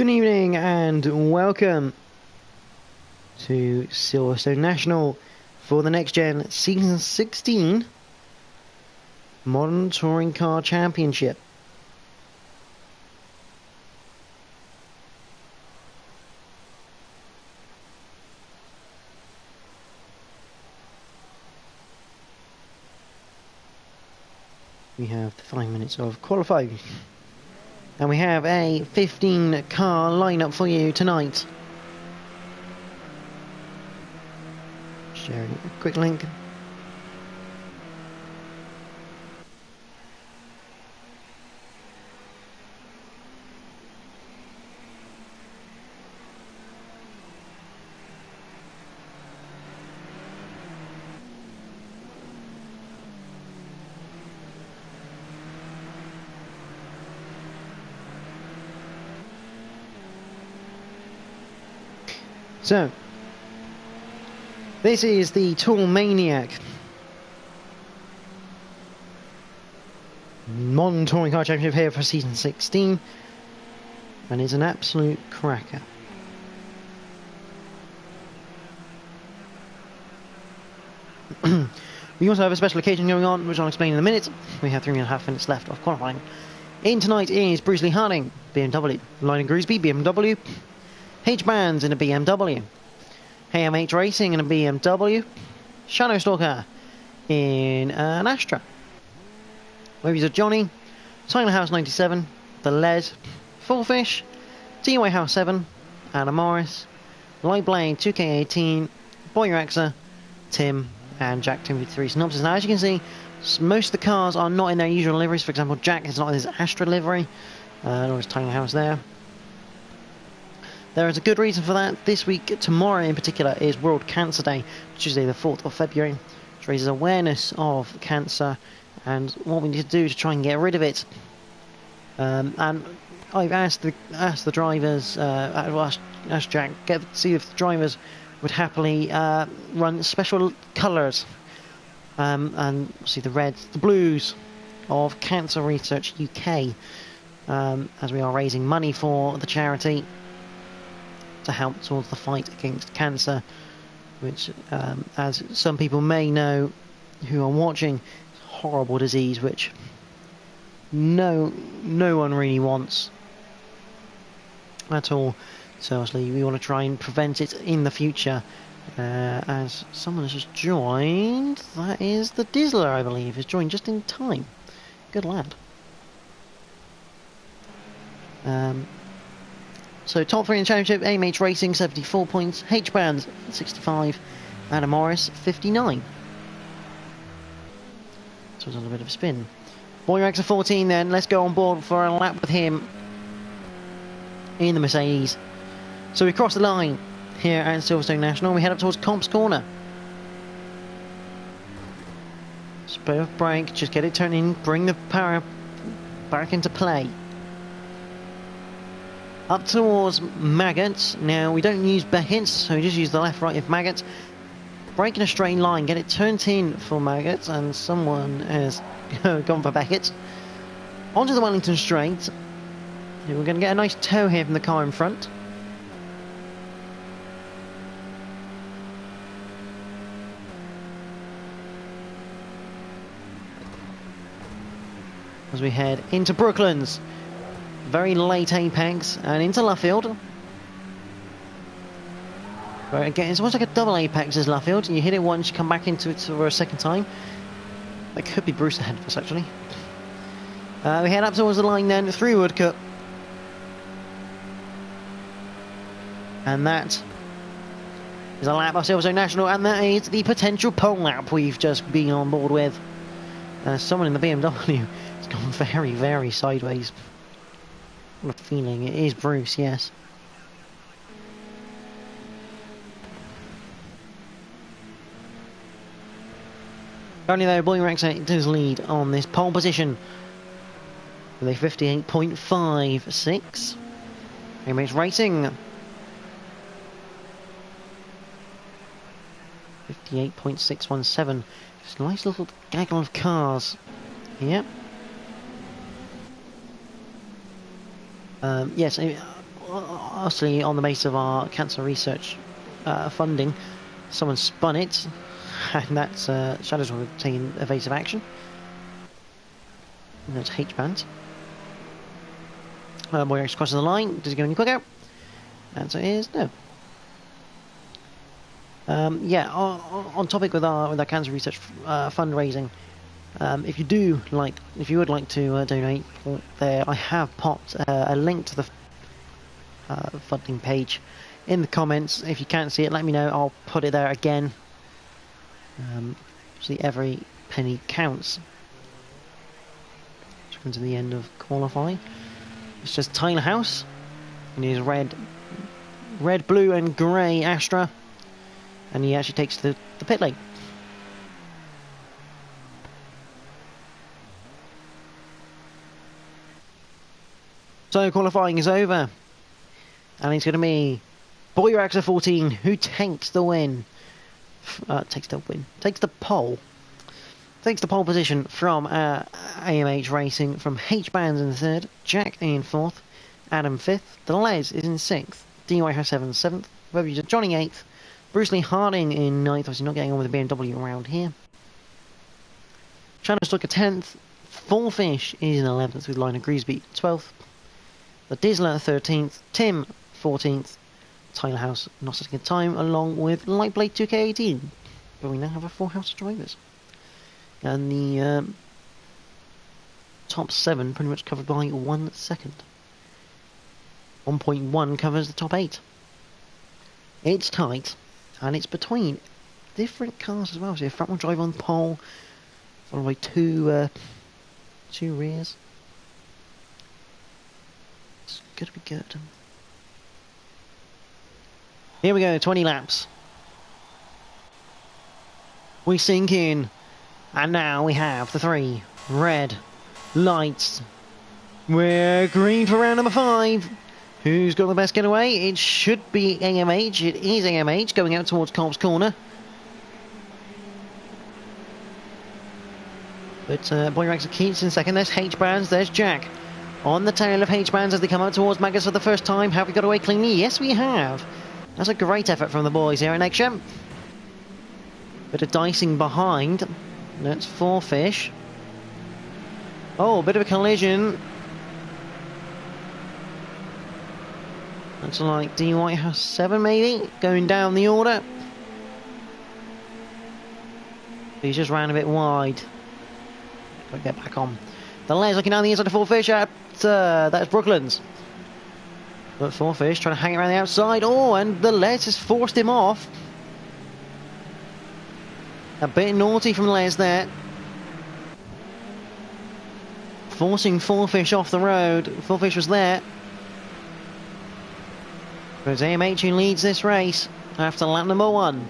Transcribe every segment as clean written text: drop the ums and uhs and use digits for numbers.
Good evening and welcome to Silverstone National for the Next Gen Season 16 Modern Touring Car Championship. We have 5 minutes of qualifying. And we have a 15 car lineup for you tonight. Sharing a quick link. So, this is the Tool Maniac Modern Touring Car Championship here for Season 16, and it's an absolute cracker. We also have a special occasion going on, which I'll explain in a minute. We have 3.5 minutes left of qualifying. In tonight is Bruce Lee Harding, BMW, Lionel Greasby, BMW, H-Bands in a BMW, AMH Racing in a BMW, Shadow Stalker in an Astra, Movies of Johnny, Tyler House 97, The Lead, Full Fish, TY House 7, Adam Morris, Light Blade 2K18, Boy Rexa, Tim, and Jack 253 synopsis. Now, as you can see, most of the cars are not in their usual liveries. For example, Jack is not in his Astra livery, nor is Tyler House there. There is a good reason for that. This week, tomorrow in particular, is World Cancer Day, Tuesday the 4th of February, which raises awareness of cancer and what we need to do to try and get rid of it. And I've asked the drivers, asked Jack, see if the drivers would happily run special colours, and see the reds, the blues of Cancer Research UK, as we are raising money for the charity to help towards the fight against cancer, which, as some people may know who are watching, is a horrible disease which no one really wants at all. So obviously we want to try and prevent it in the future. As someone has just joined, that is the Dizzler, I believe, has joined just in time. Good lad. So top 3 in the championship: AMH Racing 74 points, H-Bands 65, Adam Morris 59. So it's on a bit of a spin. Boy Rexa 14 then, let's go on board for a lap with him in the Mercedes. So we cross the line here at Silverstone National, we head up towards Comp's Corner. Spur of brake, just get it turning, bring the power back into play. Up towards Maggots. Now, we don't use Beckett's, so we just use the left, right of Maggots. Brake in a straight line, get it turned in for Maggots, and someone has gone for Beckett's. Onto the Wellington Straight. We're going to get a nice tow here from the car in front. As we head into Brooklands. Very late apex and into Luffield. But again, it's almost like a double apex as Luffield. You hit it once, you come back into it for a second time. That could be Bruce ahead of us, actually. We head up towards the line then, through Woodcut. And that is a lap of Silverstone National, and that is the potential pole lap we've just been on board with. Someone in the BMW has gone very, very sideways. I have a feeling it is Bruce, yes. Currently though, Boy Rexa does lead on this pole position with a 58.56. AMH Racing 58.617. Just a nice little gaggle of cars here. Yes, obviously on the basis of our cancer research funding, someone spun it, and that's Shadows will taking evasive action. And that's H-band. Boyax crosses the line. Does he go any quicker? Answer is no. Yeah, on topic with our cancer research fundraising, if you would like to donate there, I have popped a link to the funding page in the comments. If you can't see it, let me know. I'll put it there again. See, every penny counts. Let's come to the end of qualifying. It's just Tyler House in his red, blue, and grey Astra. And he actually takes the pit lane. So qualifying is over. And it's going to be Boyraxer 14 who takes the win. Takes the pole. Takes the pole position from AMH Racing, from H-Bands in third, Jack in fourth, Adam fifth, Delez is in sixth, DY has 7th, Webber Johnny 8th, Bruce Lee Harding in 9th, obviously not getting on with the BMW around here. Shadow Stucker 10th, Fullfish is in 11th with Liner Greasby 12th. The Dizzler 13th, Tim 14th, Tyler House not setting a time along with Lightblade 2K18. But we now have a full house of drivers. And the top 7 pretty much covered by 1 second. 1.1 covers the top 8. It's tight. And it's between different cars as well. So, front one drive on the pole, followed by two rears. It's gonna be good. Here we go, 20 laps. We sink in, and now we have the 3 red lights. We're green for round number 5. Who's got the best getaway? It should be AMH. It is AMH going out towards Cobb's Corner. But Boyraxer keeps in second. There's H-Bands. There's Jack. On the tail of H-Bands as they come out towards Magus for the first time. Have we got away cleanly? Yes, we have. That's a great effort from the boys here at NXTGEN. Bit of dicing behind. That's Fullfish. Oh, a bit of a collision. Looks like D White has 7 maybe, going down the order. He's just ran a bit wide. Got to get back on. The Les looking down the inside of Fullfish at that's Brooklands. But Fullfish trying to hang around the outside. Oh, and the Les has forced him off. A bit naughty from Les there. Forcing Fullfish off the road. Fullfish was there. But it's AMH who leads this race after lap number 1.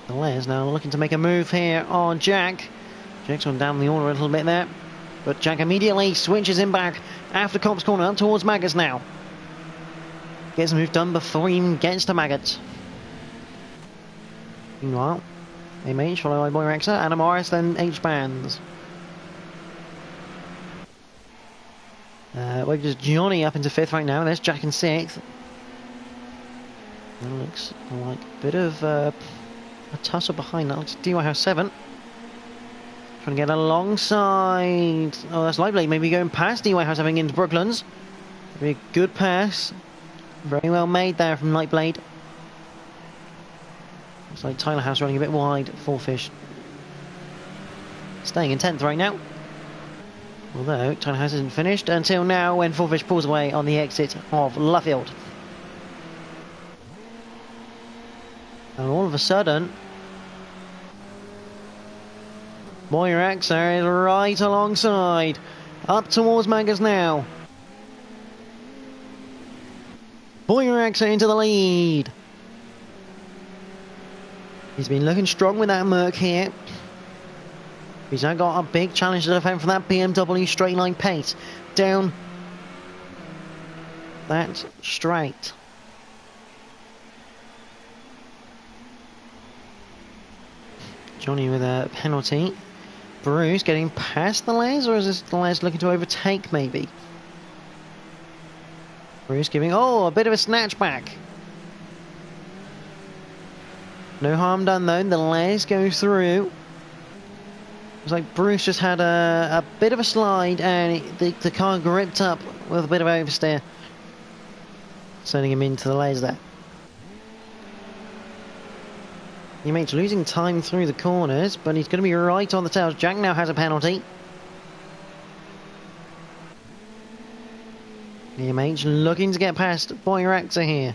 The Les now looking to make a move here on Jack. Jack's gone down the order a little bit there. But Jack immediately switches him back after Cobb's Corner up towards Maggots now. Gets a move done before he even gets to Maggots. Meanwhile, AMH followed by Boyraxer, Adam Morris, then H-Bands. We've just Johnny up into 5th right now. There's Jack in 6th. That looks like a bit of a tussle behind that. Looks DY House 7. Trying to get alongside. Oh, that's Lightblade maybe going past DY House having into Brooklands. Be a good pass. Very well made there from Lightblade. Looks like Tyler House running a bit wide. Fullfish staying in 10th right now. Although Tyler House isn't finished until now when Fullfish pulls away on the exit of Luffield. And all of a sudden, Boyraxer is right alongside. Up towards Magus now. Boyraxer into the lead. He's been looking strong with that Merc here. He's now got a big challenge to defend from that BMW straight line pace. Down that straight. Johnny with a penalty. Bruce getting past the Les, or is this the Les looking to overtake maybe? Bruce giving, oh, a bit of a snatch back. No harm done though, the Les goes through. It's like Bruce just had a bit of a slide and the car gripped up with a bit of oversteer, sending him into the Les there. Teammate's losing time through the corners, but he's going to be right on the tails. Jack now has a penalty. EMH looking to get past Boyraxa here.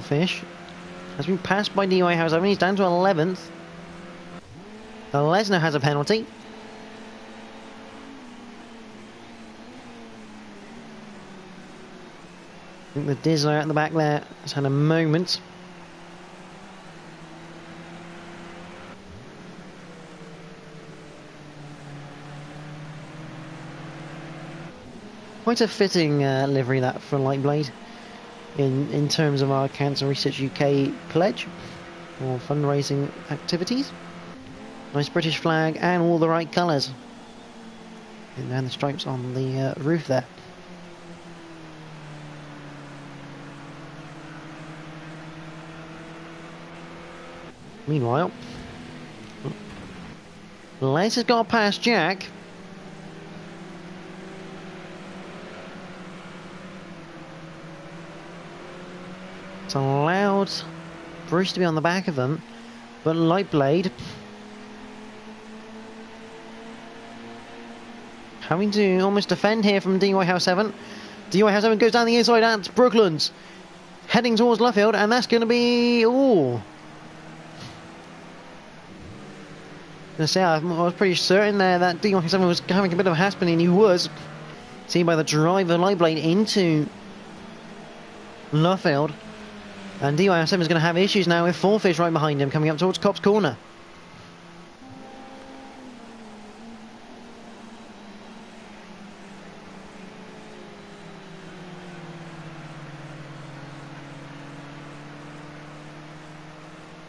Fish has been passed by DY House. I mean, he's down to 11th. The Lesnar has a penalty. I think the Dizzler at the back there has had a moment. Quite a fitting livery that for Lightblade in terms of our Cancer Research UK pledge or fundraising activities. Nice British flag and all the right colours. And then the stripes on the roof there. Meanwhile, Les has got past Jack. It's allowed Bruce to be on the back of them, but Lightblade having to almost defend here from DY House 7. DY House 7 goes down the inside, and Brooklands heading towards Luffield, and that's going to be... ooh. I was pretty certain there that DY House 7 was having a bit of a haspin, and he was. Seen by the driver Lightblade into Luffield. And DY House 7 is going to have issues now with Fourfish right behind him, coming up towards Copse Corner.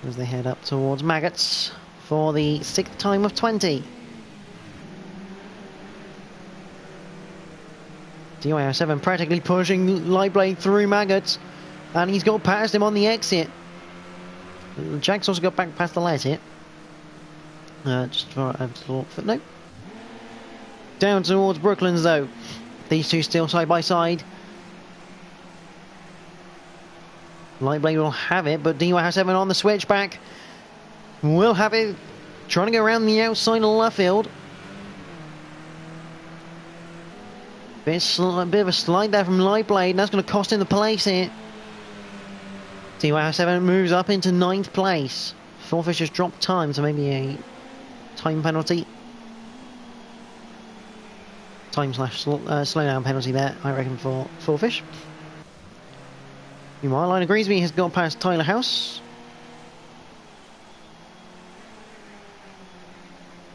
As they head up towards Maggots for the 6th time of 20. DY7 practically pushing Lightblade through Maggots, and he's got past him on the exit. Jack's also got back past the Les here. Just for a little footnote. Down towards Brooklands though. These two still side by side. Lightblade will have it, but DY7 on the switchback will have it, trying to go around the outside of Luffield. Bit of a slide there from Lightblade, and that's going to cost him the place here. DY7 moves up into 9th place. Fourfish has dropped time, so maybe a time penalty. Time slash slowdown penalty there, I reckon, for Fourfish. Meanwhile, Lionel Greasby has gone past Tyler House.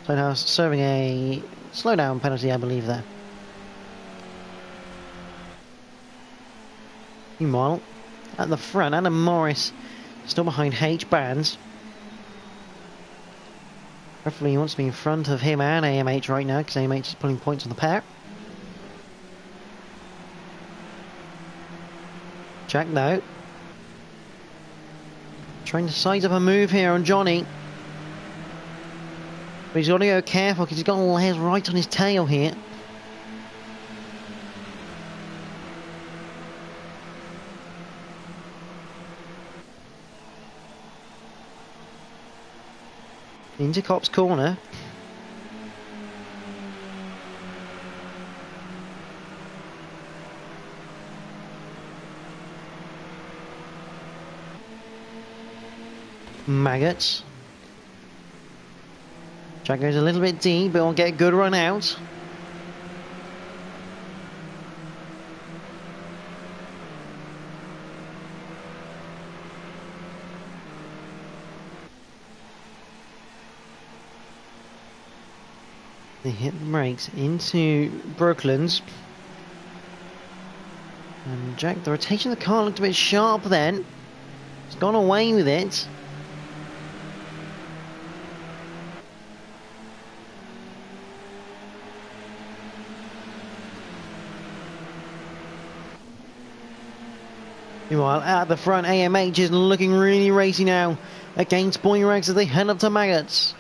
Tyler House serving a slowdown penalty, I believe, there. Meanwhile, at the front, Adam Morris still behind H. Bands. Hopefully he wants to be in front of him and AMH right now, because AMH is putting points on the pair. Jack now. Trying to size up a move here on Johnny. But he's got to go careful because he's got Les right on his tail here. Into Copse Corner. Maggots. Jack goes a little bit deep, but will get a good run out. They hit the brakes into Brooklands. And Jack, the rotation of the car looked a bit sharp then. He's gone away with it. Meanwhile, at the front, AMH is looking really racy now against Boyrax as they head up to Maggots.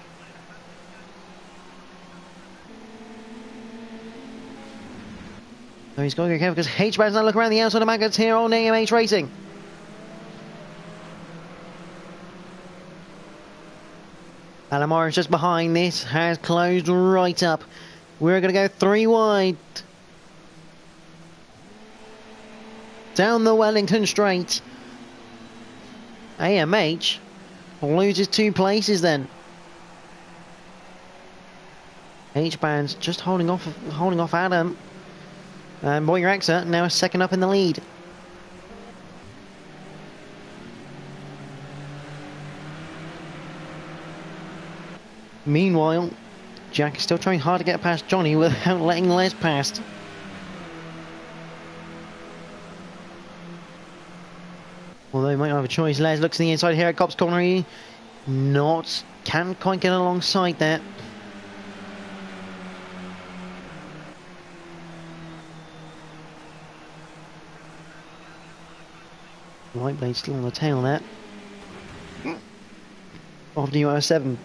So he's got to go careful because H-Band's now looking around the outside of Maggots here on AMH Racing. Alamar is just behind this, has closed right up. We're going to go 3 wide. Down the Wellington Straight. AMH loses 2 places then. H-Band's just holding off Adam. And Boyraxa now second up in the lead. Meanwhile, Jack is still trying hard to get past Johnny without letting Les past. Although he might not have a choice. Les looks to the inside here at Copse Corner. He can't quite get alongside there. Whiteblade's still on the tail there. Of the 7.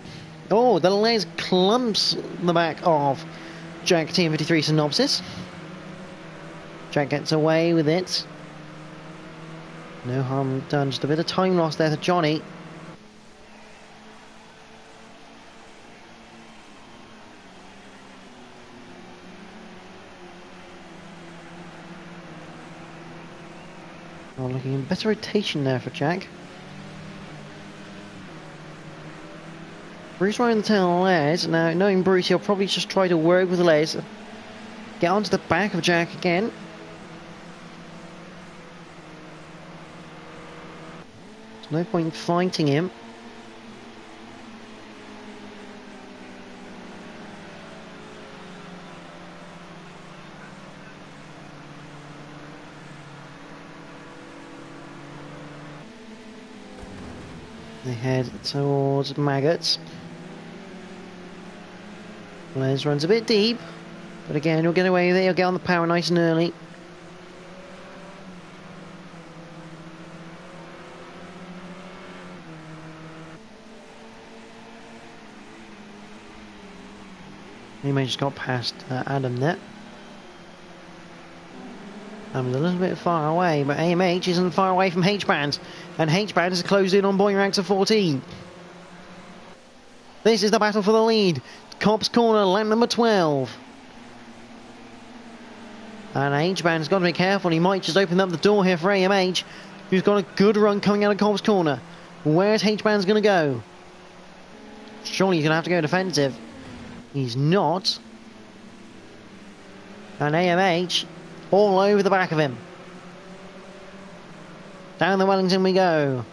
Oh, the Les clumps the back of Jack TM53 Synopsis. Jack gets away with it. No harm done, just a bit of time lost there to Johnny. Oh, looking in better rotation there for Jack. Bruce right on the tail of Les. Now, knowing Bruce, he'll probably just try to work with Les. Get onto the back of Jack again. There's no point in fighting him. They head towards Maggots. Les runs a bit deep, but again he'll get away with it, he'll get on the power nice and early. He may just got past Adam there. Adam's a little bit far away, but AMH isn't far away from H-Band, and H-Band has closed in on Boyrax at 14. This is the battle for the lead. Copse Corner, lap number 12. And H-Band's got to be careful. He might just open up the door here for AMH, who's got a good run coming out of Copse Corner. Where's H-Band's going to go? Surely he's going to have to go defensive. He's not. And AMH all over the back of him. Down the Wellington we go.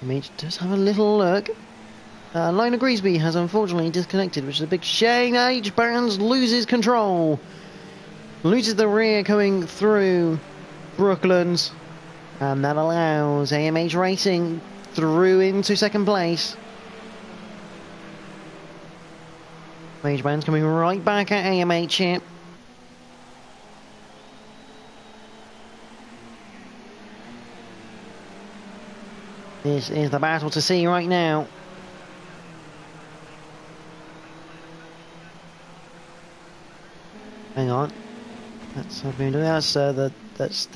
Mage does have a little look. Liner Greasby has unfortunately disconnected, which is a big shame. H-Bands loses control. Loses the rear coming through Brooklands. And that allows AMH Racing through into second place. H-Bands coming right back at AMH here. This is the battle to see right now. Hang on. That's the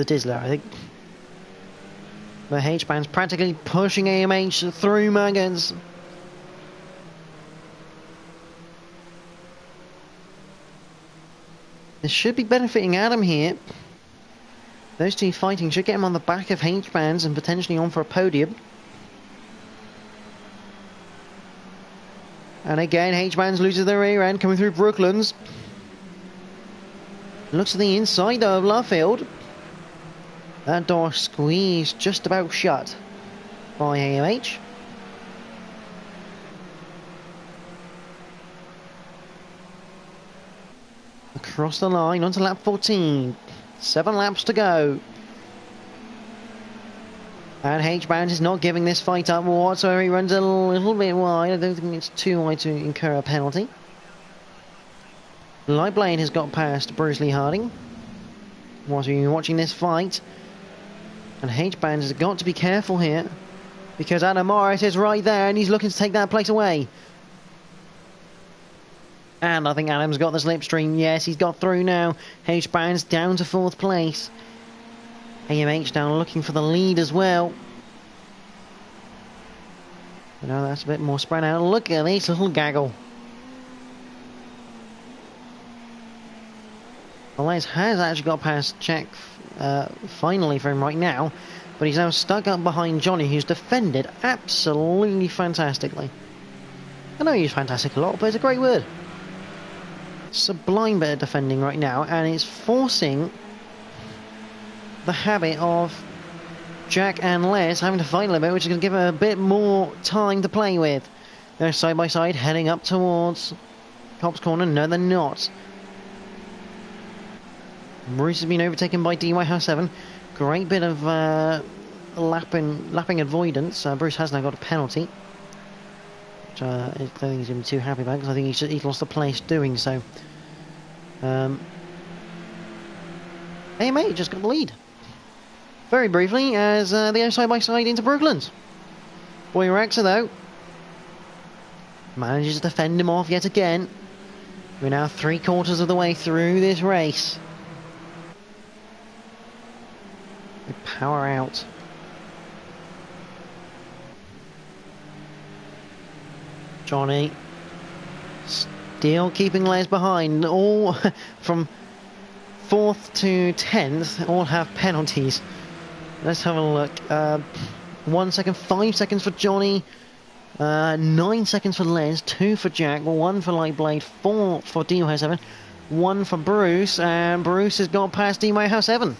Dizzler, I think. The H-Band's practically pushing AMH through Maggots. This should be benefiting Adam here. Those two fighting should get him on the back of H-Bands and potentially on for a podium. And again, H-Bands loses the rear end coming through Brooklands. Looks to the inside though of Luffield. That door squeezed just about shut by AMH. across the line onto lap 14. 7 laps to go. And H-Band is not giving this fight up whatsoever. He runs a little bit wide. I don't think it's too wide to incur a penalty. Light Blade has got past Bruce Lee Harding whilst we've been watching this fight. And H-Band has got to be careful here, because Adam Morris is right there and he's looking to take that place away. And I think Adam's got the slipstream. Yes, he's got through now. H-Band's down to 4th place. AMH now looking for the lead as well. You know, that's a bit more spread out. Look at this little gaggle. Les has actually got past Jack finally for him right now, but he's now stuck up behind Johnny, who's defended absolutely fantastically. I know I use fantastic a lot, but it's a great word. Sublime bit of defending right now, and it's forcing the habit of Jack and Les having to fight a little bit, which is going to give them a bit more time to play with. They're side by side heading up towards Copse Corner. No, they're not. Bruce has been overtaken by DY House 7. Great bit of lapping avoidance. Bruce has now got a penalty, which I don't think he's going to be too happy about, because I think he's lost the place doing so. AMA just got the lead. Very briefly, as they go side by side into Brooklands. Boy Rexa, though, manages to fend him off yet again. We're now 3/4 of the way through this race. They power out. Johnny still keeping Les behind. All from 4th to 10th all have penalties. Let's have a look. 1 second, 5 seconds for Johnny, 9 seconds for Les, 2 for Jack, 1 for Light Blade, 4 for DY House 7, 1 for Bruce, and Bruce has got past DY House 7.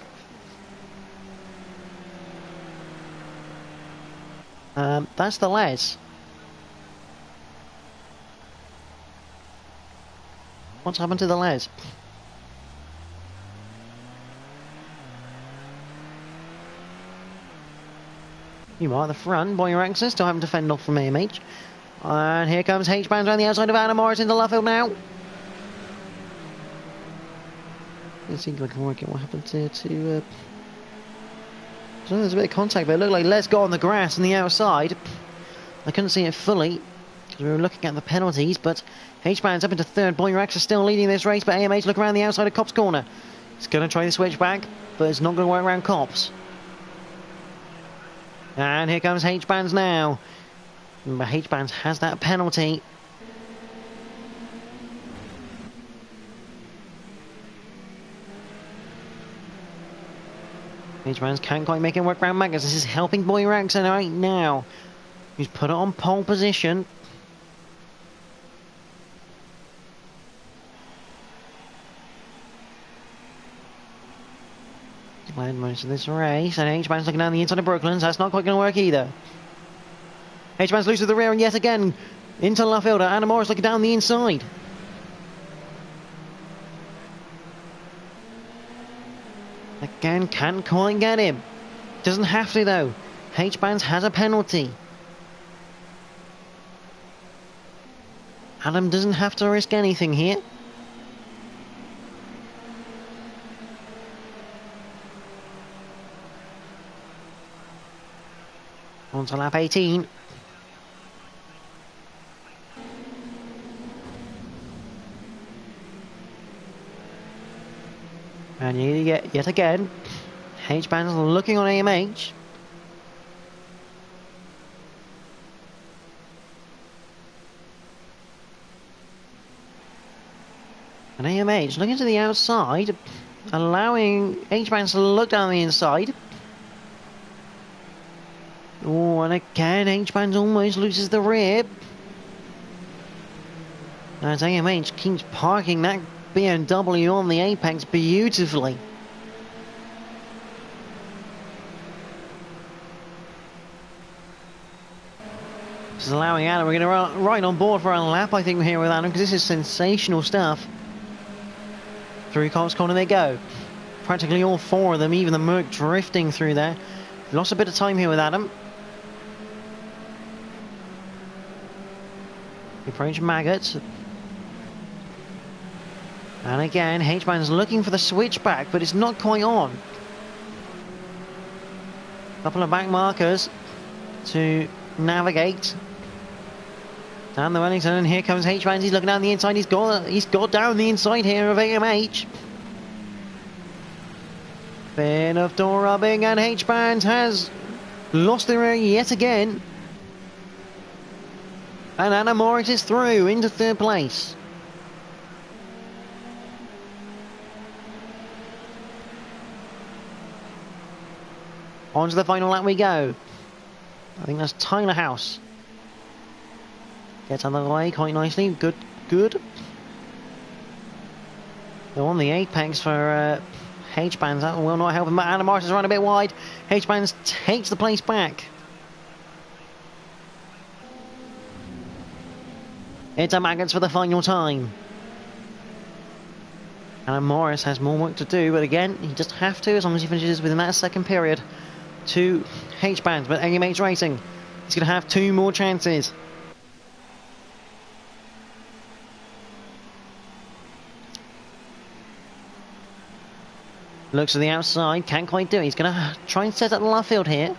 That's the Les. What's happened to the Les? You are at the front. Boy Rexa still having to fend off from AMH. And here comes H-Band around the outside of Adam Morris into Luffield now. Let's see if I can work out what happened to so there's a bit of contact, but it looked like Les got on the grass on the outside. I couldn't see it fully because we were looking at the penalties, but H-Band's up into 3rd. Boy Rexa still leading this race, but AMH look around the outside of Copse Corner. It's going to try the switch back, but it's not going to work around Copse. And here comes H-Bands now. But H-Bands has that penalty. H-Bands can't quite make it work around Magnus. This is helping Boy Rexa right now. He's put it on pole position. Led most of this race, and H-Band's looking down the inside of Brooklands. That's not quite going to work either. H-Band's loose to the rear, and yet again into Luffield. Adam Morris looking down the inside. Again, can't quite get him. Doesn't have to though. H-Bands has a penalty. Adam doesn't have to risk anything here. On to lap 18. And yet again, H-Band's looking on AMH. And AMH looking to the outside, allowing H-Bands to look down the inside. Oh, and again, H-Bands almost loses the rear. As AMH keeps parking that BMW on the apex beautifully. This is allowing Adam. We're going to ride on board for a lap, I think, here with Adam, because this is sensational stuff. Through Cops Corner they go. Practically all four of them, even the Merc drifting through there. Lost a bit of time here with Adam. Approach Maggot. And again, H-Man's looking for the switchback, but it's not quite on. Couple of back markers to navigate. Down the Wellington, and here comes H-Man. He's looking down the inside. He's got down the inside here of AMH. Bit of door rubbing, and H-Band has lost the area yet again. And Anna Morris is through into third place. On to the final lap we go. I think that's Tyler House. Gets out of the way quite nicely. Good, good. They're on the apex for H-Bands. That will not help him, but Anna Morris has run a bit wide. H-Bands takes the place back. It's a Maggots for the final time. Anna Morris has more work to do, but again, he just have to as long as he finishes within that second period. To H-Bands, but AMH Racing, he's going to have two more chances. Looks to the outside, can't quite do it. He's going to try and set up the left field here.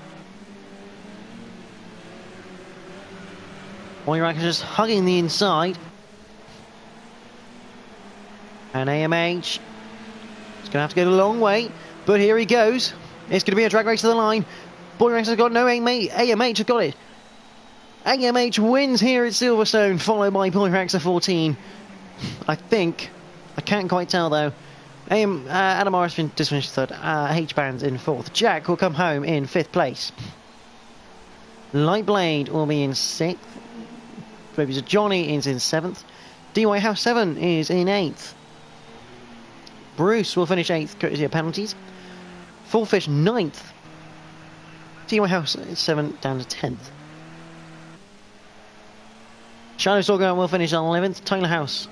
Wojrak is just hugging the inside. And AMH is going to have to go the long way, but here he goes. It's going to be a drag race to the line. Boyrax has got no AMH. AMH has got it. AMH wins here at Silverstone, followed by Boyrax at 14. I think. I can't quite tell though. Adam Morris just finished third. H-Bands in fourth. Jack will come home in fifth place. Lightblade will be in sixth. Babies of Johnny is in seventh. DY House 7 is in eighth. Bruce will finish eighth, courtesy of penalties. Fullfish 9th. DY House 7 down to 10th. Shadow Stalker will finish 11th. Tyler House,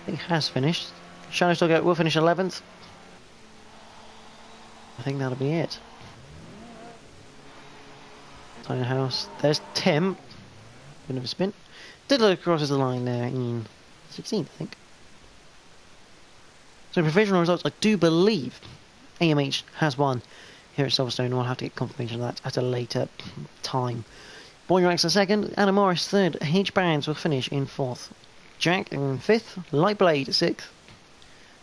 I think, has finished. Shadow Stalker will finish 11th. I think that'll be it. Tyler House. There's Tim. Bit of a spin. Diddler crosses the line there in 16th, I think. So provisional results, I do believe AMH has won here at Silverstone. We'll have to get confirmation of that at a later time. Boyrax in second, Anna Morris third, H-Bands will finish in fourth. Jack in fifth, Lightblade sixth.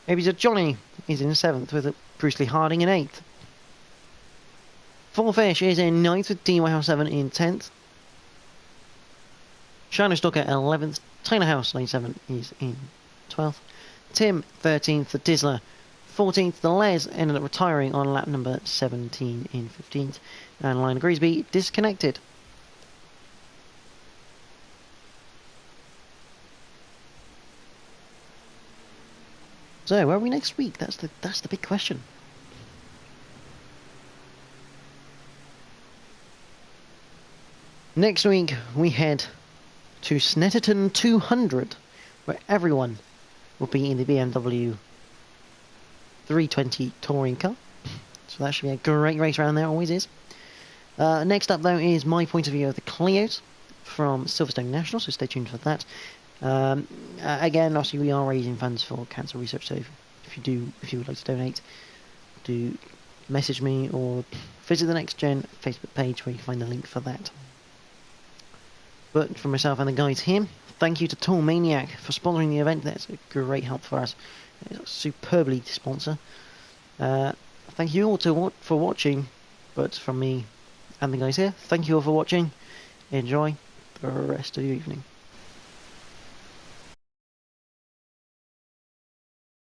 Babies of Johnny is in seventh with Bruce Lee Harding in eighth. Fullfish is in ninth with DY House 7 in 10th. Shadow Stalker 11th, Tyler House 97 is in 12th. Tim 13th, the Dizzler 14th, the Les ended up retiring on lap number 17 in 15th, and Lionel Griesby disconnected. So where are we next week? That's the big question. Next week we head to Snetterton 200, where everyone will be in the BMW 320 touring car. So that should be a great race around there, always is. Next up though is my point of view of the Clios from Silverstone National, so stay tuned for that. Again, obviously we are raising funds for cancer research, so if you would like to donate, do message me or visit the NXTGEN Facebook page where you can find the link for that. But for myself and the guys here, thank you to Tool Maniac for sponsoring the event. That's a great help for us. It's a superbly to sponsor. Thank you all for watching, but from me and the guys here, thank you all for watching. Enjoy the rest of your evening.